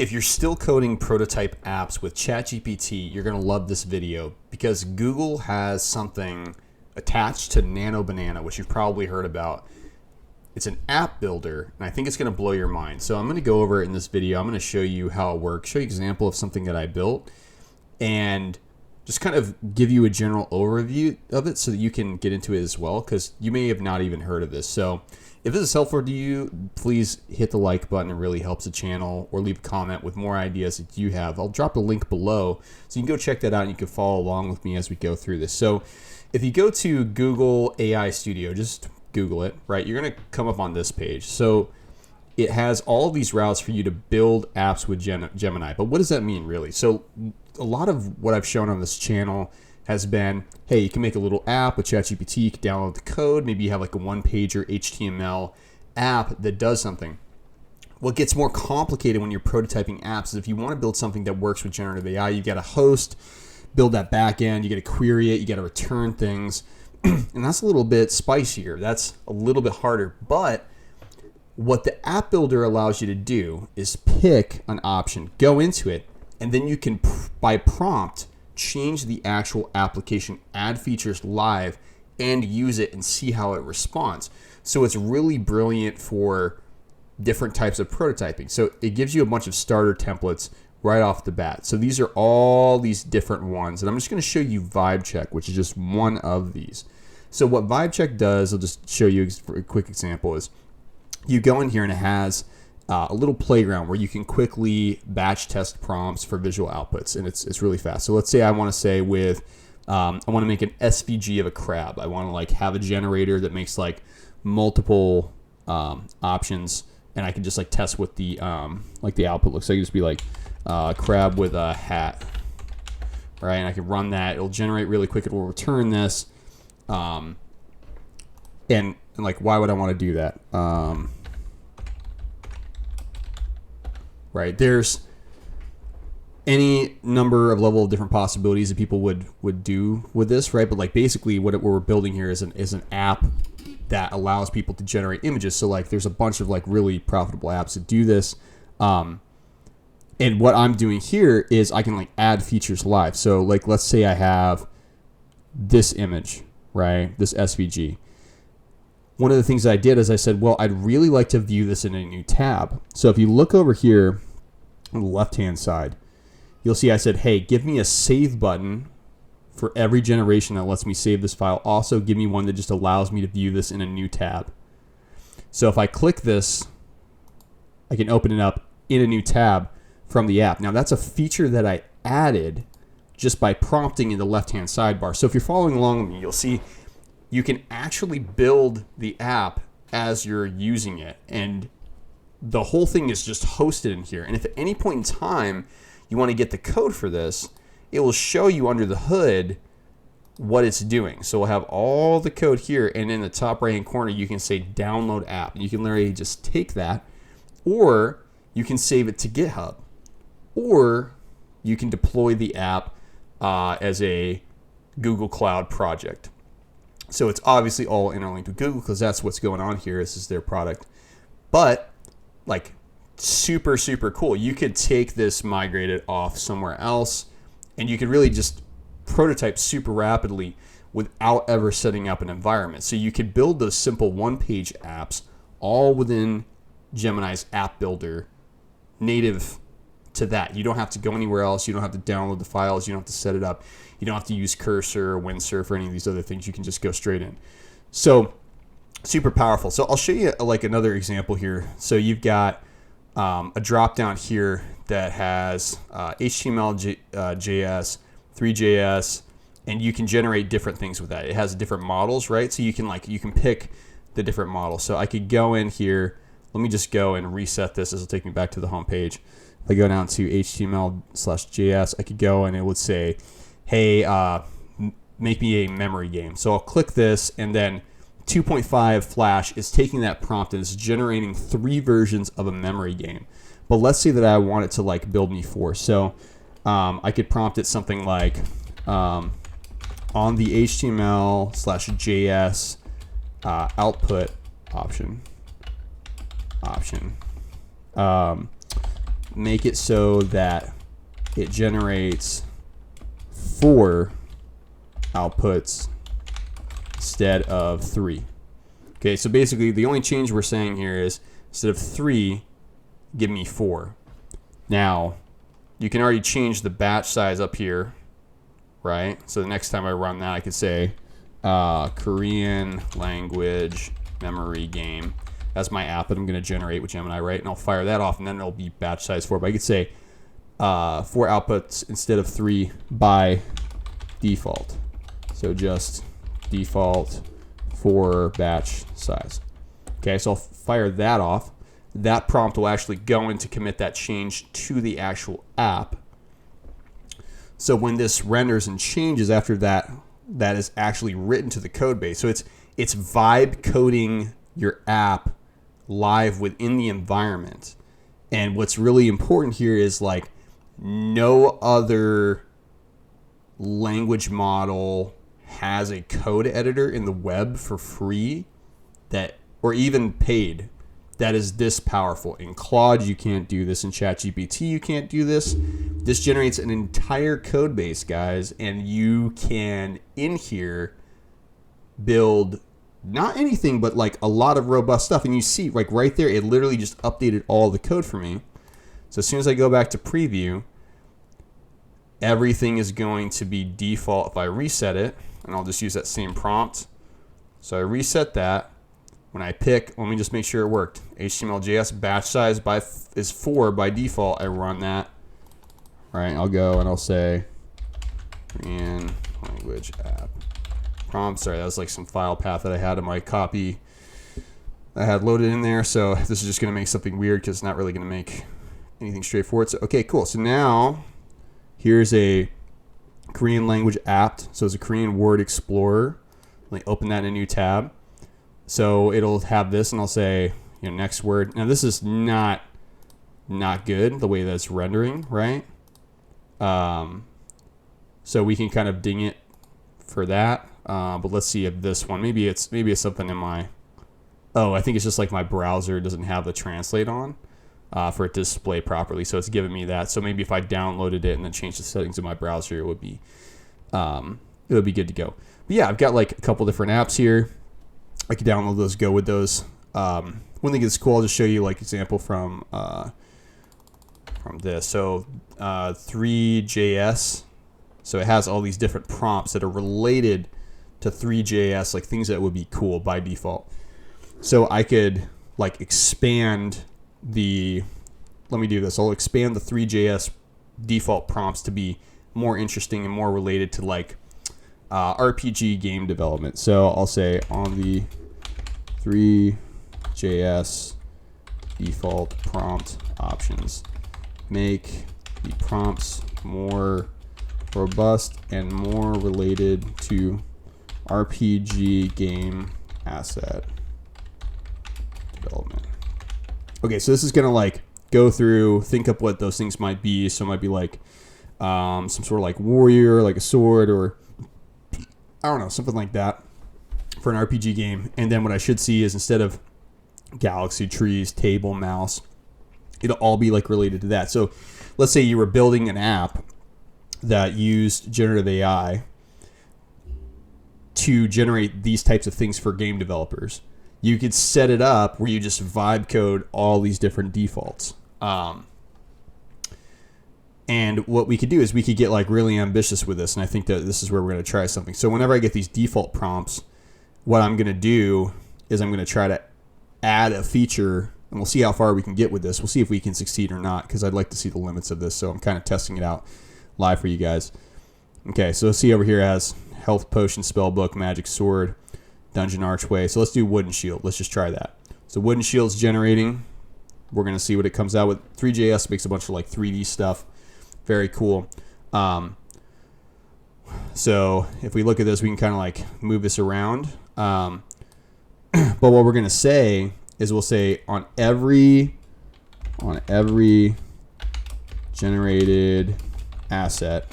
If you're still coding prototype apps with ChatGPT, you're going to love this video because Google has something attached to Nano, which you've probably heard about. It's an app builder, and I think it's going to blow your mind. So I'm going to go over it in this video. I'm going to show you how it works, show you an example of something that I built, and just kind of give you a general overview of it so that you can get into it as well, because you may have not even heard of this. So if this is helpful to you, please hit the like button. It really helps the channel, or leave a comment with more ideas that you have. I'll drop a link below so you can go check that out and you can follow along with me as we go through this. So if you go to Google AI Studio, just Google it, right? You're going to come up on this page. So it has all of these routes for you to build apps with Gemini. But what does that mean really? So a lot of what I've shown on this channel has been, hey, you can make a little app with ChatGPT, you can download the code, maybe you have like a one-pager HTML app that does something. What gets more complicated when you're prototyping apps is if you want to build something that works with generative AI, you've got to host, build that back end, you got to query it, you got to return things, and that's a little bit spicier. That's a little bit harder, but what the app builder allows you to do is pick an option, go into it, and then you can, by prompt, change the actual application, add features live, and use it and see how it responds. So it's really brilliant for different types of prototyping. So it gives you a bunch of starter templates right off the bat. So these are all these different ones. And I'm just going to show you Vibe Check, which is just one of these. So what Vibe Check does, I'll just show you for a quick example, is you go in here and it has a little playground where you can quickly batch test prompts for visual outputs, and it's really fast. So let's say I want to say with I want to make an SVG of a crab. I want to like have a generator that makes like multiple options, and I can just like test what the output looks like. It just be like crab with a hat, right? And I can run that. It'll generate really quick. It will return this, and like why would I want to do that? Right, there's any number of level of different possibilities that people would do with this, right? But like basically what we're building here is an app that allows people to generate images. So like there's a bunch of like really profitable apps that do this. And what I'm doing here is I can like add features live. So like let's say I have this image, right? This SVG. One of the things I did is I said, well, I'd really like to view this in a new tab. So if you look over here on the left-hand side, you'll see I said, hey, give me a save button for every generation that lets me save this file. Also, give me one that just allows me to view this in a new tab. So if I click this, I can open it up in a new tab from the app. Now, that's a feature that I added just by prompting in the left-hand sidebar. So if you're following along with me, you'll see you can actually build the app as you're using it, and the whole thing is just hosted in here. And if at any point in time you want to get the code for this, it will show you under the hood what it's doing. So we'll have all the code here, and in the top right hand corner you can say download app. You can literally just take that, or you can save it to GitHub, or you can deploy the app as a Google Cloud project. So it's obviously all interlinked with Google because that's what's going on here. This is their product. But like super, super cool. You could take this, migrate it off somewhere else, and you could really just prototype super rapidly without ever setting up an environment. So you could build those simple one-page apps all within Gemini's app builder, native to that. You don't have to go anywhere else. You don't have to download the files. You don't have to set it up. You don't have to use Cursor or Windsurf or any of these other things. You can just go straight in. So super powerful. So I'll show you like another example here. So you've got a drop down here that has HTML, JS, 3JS, and you can generate different things with that. It has different models, right? So you can pick the different models. So I could go in here. Let me just go and reset this. This will take me back to the home page. If I go down to HTML/JS, I could go and it would say, hey, make me a memory game. So I'll click this, and then 2.5 Flash is taking that prompt and it's generating 3 versions of a memory game. But let's say that I want it to like build me 4. So I could prompt it something like on the HTML/JS output option. make it so that it generates 4 outputs instead of 3. Okay, so basically the only change we're saying here is instead of 3, give me 4. Now, you can already change the batch size up here, right? So the next time I run that, I could say Korean language memory game. That's my app that I'm going to generate with Gemini, right? And I'll fire that off, and then it'll be batch size 4. But I could say 4 outputs instead of 3 by default. So just default 4 batch size. Okay, so I'll fire that off. That prompt will actually go in to commit that change to the actual app. So when this renders and changes after that, that is actually written to the code base. So it's vibe coding your app live within the environment. And what's really important here is like no other language model has a code editor in the web for free that, or even paid, that is this powerful. In Claude, you can't do this. In ChatGPT, you can't do this. This generates an entire code base, guys, and you can, in here, build not anything, but like a lot of robust stuff. And you see, like right there, it literally just updated all the code for me. So as soon as I go back to preview, everything is going to be default if I reset it. And I'll just use that same prompt. So I reset that. When I pick, let me just make sure it worked. HTML.js batch size is 4 by default. I run that. All right, I'll go and I'll say Korean language app prompt. Sorry, that was like some file path that I had in my copy I had loaded in there. So this is just going to make something weird because it's not really going to make anything straightforward. So, okay, cool. So now here's a Korean language app. So it's a Korean word explorer. Let me open that in a new tab. So it'll have this, and I'll say, next word. Now this is not good the way that's rendering, right? So we can kind of ding it for that. But let's see if this one, maybe it's something in my, I think it's just like my browser doesn't have the translate on for it to display properly. So it's giving me that. So maybe if I downloaded it and then changed the settings in my browser, it would be good to go. But yeah, I've got like a couple different apps here. I could download those, go with those. One thing that's cool, I'll just show you like example from this. So 3JS. So it has all these different prompts that are related to 3JS, like things that would be cool by default. So I could like expand let me do this. I'll expand the 3JS default prompts to be more interesting and more related to like RPG game development. So I'll say on the 3JS default prompt options, make the prompts more robust and more related to RPG game asset development. Okay, so this is gonna like go through, think up what those things might be. So it might be like some sort of like warrior, like a sword, or I don't know, something like that for an RPG game. And then what I should see is instead of galaxy, trees, table, mouse, it'll all be like related to that. So let's say you were building an app that used generative AI to generate these types of things for game developers. You could set it up where you just vibe code all these different defaults. And what we could do is we could get like really ambitious with this. And I think that this is where we're going to try something. So whenever I get these default prompts, what I'm going to do is I'm going to try to add a feature, and we'll see how far we can get with this. We'll see if we can succeed or not, because I'd like to see the limits of this. So I'm kind of testing it out live for you guys. Okay, so see over here it has health potion, spell book, magic sword, dungeon archway. So let's do wooden shield. Let's just try that. So wooden shield's generating. We're going to see what it comes out with. 3JS makes a bunch of like 3D stuff. Very cool. So if we look at this, we can kind of like move this around. But what we're going to say is we'll say on every generated asset,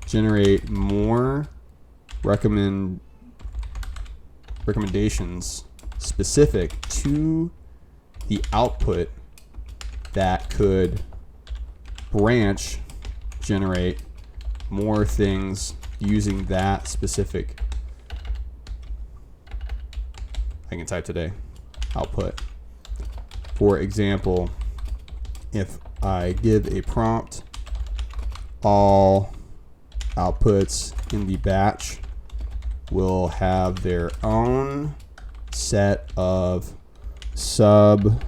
generate more recommendations specific to the output that could branch generate more things using that specific, I can type today, output. For example, if I give a prompt, all outputs in the batch will have their own set of sub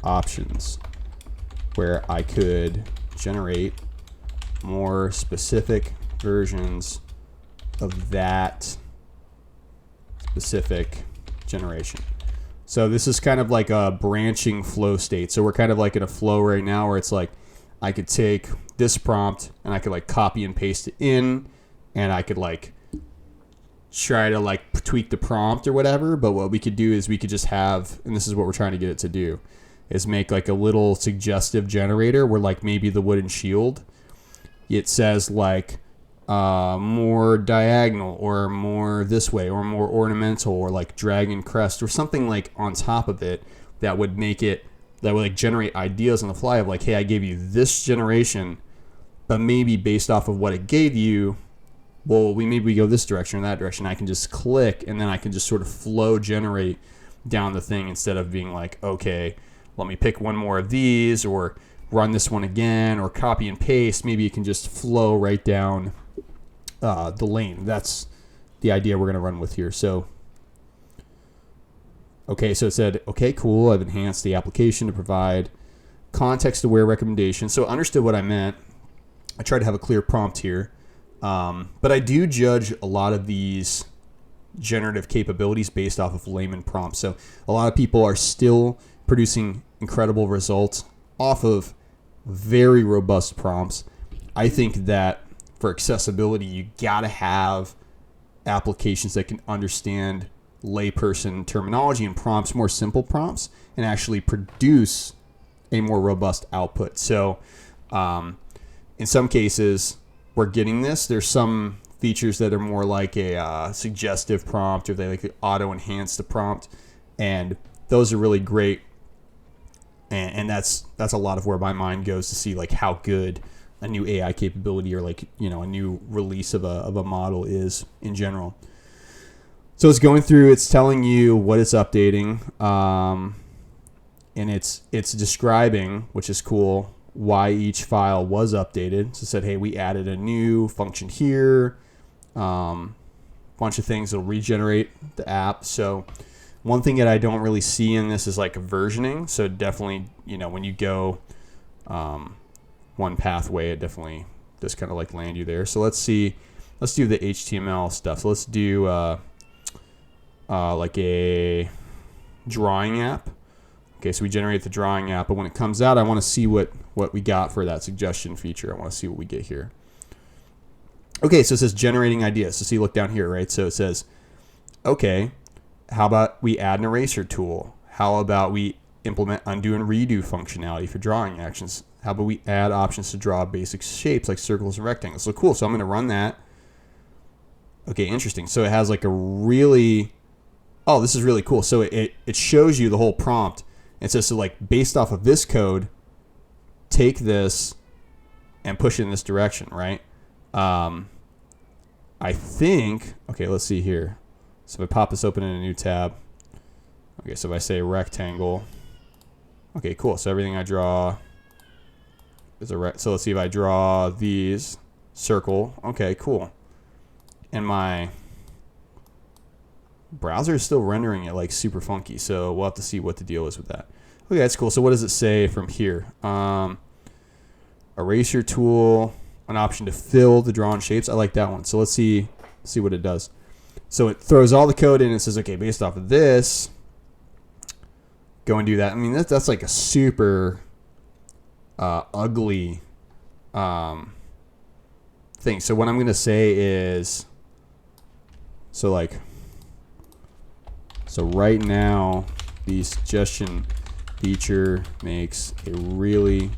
options where I could generate more specific versions of that specific generation. So this is kind of like a branching flow state. So we're kind of like in a flow right now where it's like I could take this prompt and I could like copy and paste it in, and I could like try to like tweak the prompt or whatever. But what we could do is we could just have, and this is what we're trying to get it to do, is make like a little suggestive generator where like maybe the wooden shield, it says like more diagonal or more this way or more ornamental or like dragon crest or something like on top of it that would make it, that would like generate ideas on the fly of like, hey, I gave you this generation, but maybe based off of what it gave you, well, maybe we go this direction or that direction. I can just click and then I can just sort of flow generate down the thing instead of being like, okay, let me pick one more of these or run this one again or copy and paste. Maybe you can just flow right down the lane. That's the idea we're going to run with here. So, okay, so it said, okay, cool. I've enhanced the application to provide context-aware recommendations. So I understood what I meant. I tried to have a clear prompt here. But I do judge a lot of these generative capabilities based off of layman prompts. So a lot of people are still producing incredible results off of very robust prompts. I think that for accessibility, you gotta have applications that can understand layperson terminology and prompts, more simple prompts, and actually produce a more robust output. So in some cases, we're getting this. There's some features that are more like a suggestive prompt, or they like auto enhance the prompt, and those are really great. And that's a lot of where my mind goes to see like how good a new AI capability or like, you know, a new release of a model is in general. So it's going through, it's telling you what it's updating, and it's describing, which is cool, why each file was updated. So it said, hey, we added a new function here, bunch of things that'll regenerate the app. So one thing that I don't really see in this is like versioning. So definitely, you know, when you go one pathway, it definitely does kind of like land you there. So let's do the HTML stuff. So let's do like a drawing app. Okay, so we generate the drawing app, but when it comes out, I want to see what we got for that suggestion feature. I want to see what we get here. Okay, so it says generating ideas. So see, look down here, right? So it says, okay, how about we add an eraser tool? How about we implement undo and redo functionality for drawing actions? How about we add options to draw basic shapes like circles and rectangles? So cool, so I'm going to run that. Okay, interesting. So it has like a really, oh, this is really cool. So it shows you the whole prompt. It says, so like based off of this code, take this and push it in this direction, right? I think, okay, let's see here. So if I pop this open in a new tab, okay, so if I say rectangle, okay, cool. So everything I draw is so let's see if I draw these, circle, okay, cool. And my browser is still rendering it like super funky, so we'll have to see what the deal is with that. Okay, that's cool. So what does it say from here? Eraser tool, an option to fill the drawn shapes. I like that one. So let's see what it does. So it throws all the code in and says, okay, based off of this, go and do that. I mean, that's like a super ugly thing. So what I'm going to say is, so right now, the suggestion feature makes a really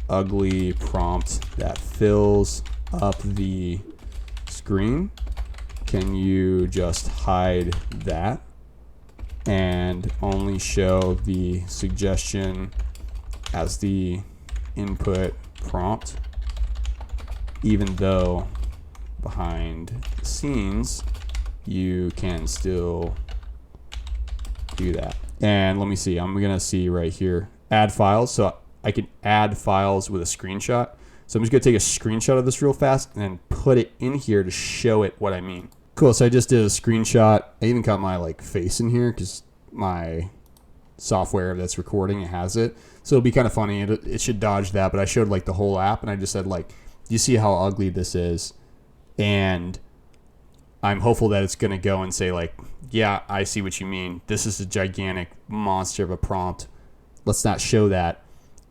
ugly prompt that fills up the screen. Can you just hide that and only show the suggestion as the input prompt, even though behind the scenes you can still do that. And let me see, I'm gonna see right here, add files. So I can add files with a screenshot. So I'm just gonna take a screenshot of this real fast and then put it in here to show it what I mean. Cool, so I just did a screenshot. I even got my like face in here because my software that's recording, it has it. So it'll be kind of funny. It should dodge that, but I showed like the whole app and I just said like, you see how ugly this is? And I'm hopeful that it's gonna go and say like, yeah, I see what you mean. This is a gigantic monster of a prompt. Let's not show that,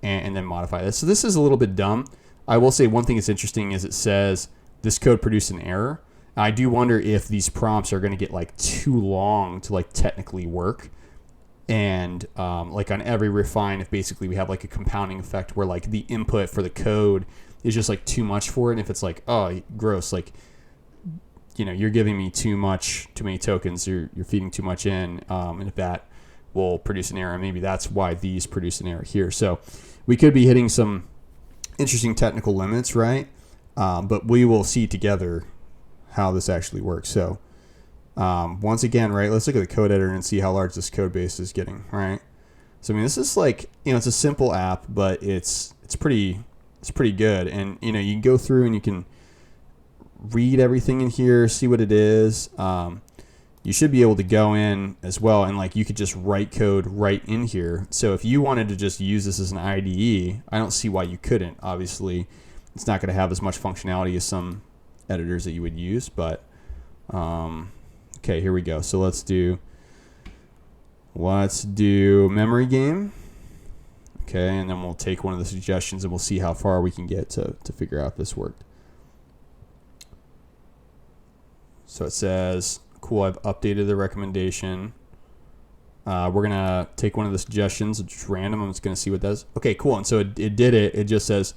and then modify this. So this is a little bit dumb. I will say one thing that's interesting is it says this code produced an error. I do wonder if these prompts are going to get like too long to like technically work. And like on every refine, if basically we have like a compounding effect where like the input for the code is just like too much for it. And if it's like, oh, gross, like, you know, you're giving me too many tokens, you're feeding too much in. And if that will produce an error, maybe that's why these produce an error here. So we could be hitting some interesting technical limits, right? But we will see together how this actually works. So once again, right, let's look at the code editor and see how large this code base is getting, right? So I mean, this is like, you know, it's a simple app, but it's pretty good. And you know, you can go through and you can read everything in here, see what it is. You should be able to go in as well and like you could just write code right in here. So if you wanted to just use this as an IDE, I don't see why you couldn't. Obviously, it's not going to have as much functionality as some editors that you would use, but okay, here we go. So let's do memory game. Okay, and then we'll take one of the suggestions and we'll see how far we can get to figure out if this worked. So it says, cool, I've updated the recommendation. We're going to take one of the suggestions. It's just random. I'm just going to see what it does. Okay, cool. And so it did it. It just says,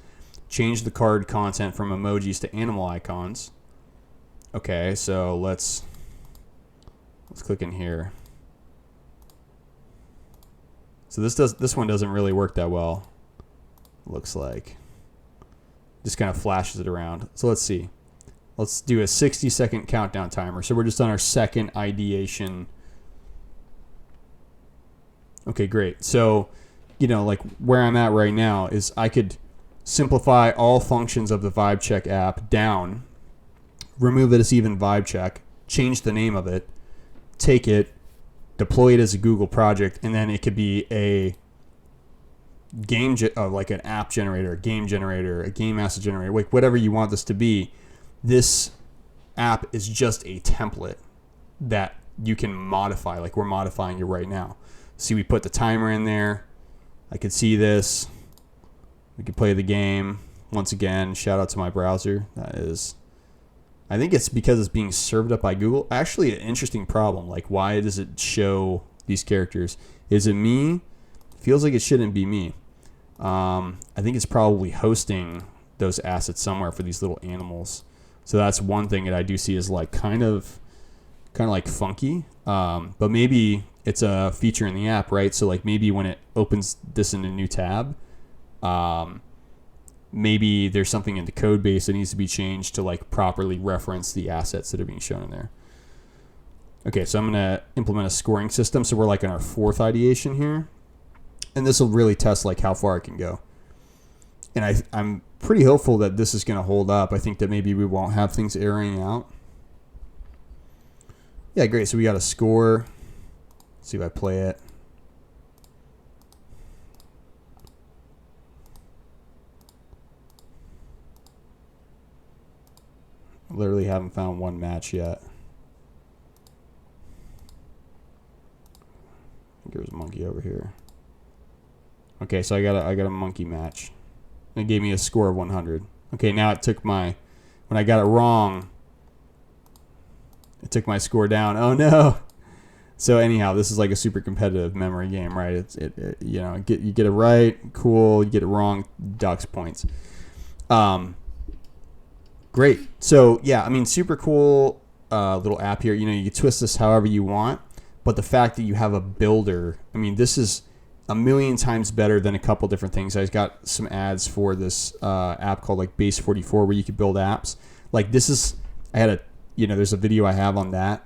change the card content from emojis to animal icons. Okay, so let's click in here. So this one doesn't really work that well. Looks like. Just kind of flashes it around. So let's see. Let's do a 60-second countdown timer. So we're just on our second ideation. Okay, great. So, you know, like where I'm at right now is I could simplify all functions of the vibe check app down, remove it as even vibe check, change the name of it, take it, deploy it as a Google project, and then it could be a game, like an app generator, a game asset generator, like whatever you want this to be. This app is just a template that you can modify, like we're modifying it right now. See, we put the timer in there. I could see this. We could play the game. Once again, shout out to my browser. That is, I think it's because it's being served up by Google. Actually, an interesting problem. Like, why does it show these characters? Is it me? Feels like it shouldn't be me. I think it's probably hosting those assets somewhere for these little animals. So that's one thing that I do see is like kind of like funky. But maybe it's a feature in the app, right? So like maybe when it opens this in a new tab, maybe there's something in the code base that needs to be changed to like properly reference the assets that are being shown in there. Okay, so I'm going to implement a scoring system. So we're like in our fourth ideation here. And this will really test like how far it can go. And I'm pretty hopeful that this is going to hold up. I think that maybe we won't have things erroring out. Yeah, great. So we got a score. Let's see if I play it. I literally haven't found one match yet. I think there's a monkey over here. Okay, so I got a monkey match. It gave me a score of 100. Okay, now it took when I got it wrong, it took my score down. Oh no. So anyhow, this is like a super competitive memory game, right? You know, you get it right, cool. You get it wrong, docks points. Great. So yeah, I mean, super cool little app here. You know, you can twist this however you want, but the fact that you have a builder, I mean, this is a million times better than a couple different things. I got some ads for this app called like Base 44 where you could build apps. Like this is, I had a, there's a video I have on that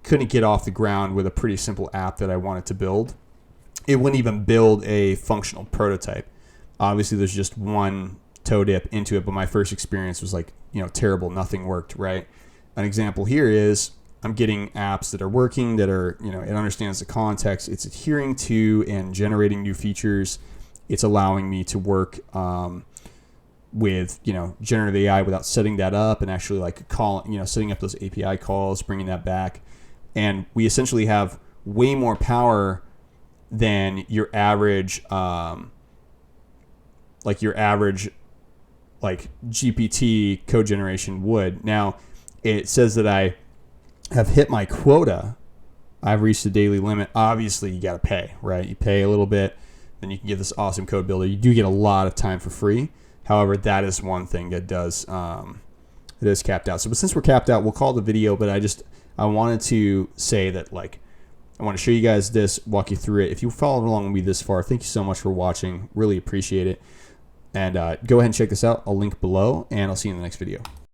couldn't get off the ground with a pretty simple app that I wanted to build. It wouldn't even build a functional prototype. Obviously there's just one toe dip into it, but my first experience was like, terrible. Nothing worked, right? An example here is I'm getting apps that are working, that are, it understands the context, it's adhering to and generating new features. It's allowing me to work with, generative AI without setting that up and actually like setting up those API calls, bringing that back. And we essentially have way more power than your average, GPT code generation would. Now, it says that I have hit my quota. I've reached the daily limit. Obviously, you got to pay, right? You pay a little bit, then you can get this awesome code builder. You do get a lot of time for free. However, that is one thing that does it is capped out. So, but since we're capped out, we'll call the video. But I wanted to say that I want to show you guys this, walk you through it. If you followed along with me this far, thank you so much for watching. Really appreciate it. And go ahead and check this out. I'll link below, and I'll see you in the next video.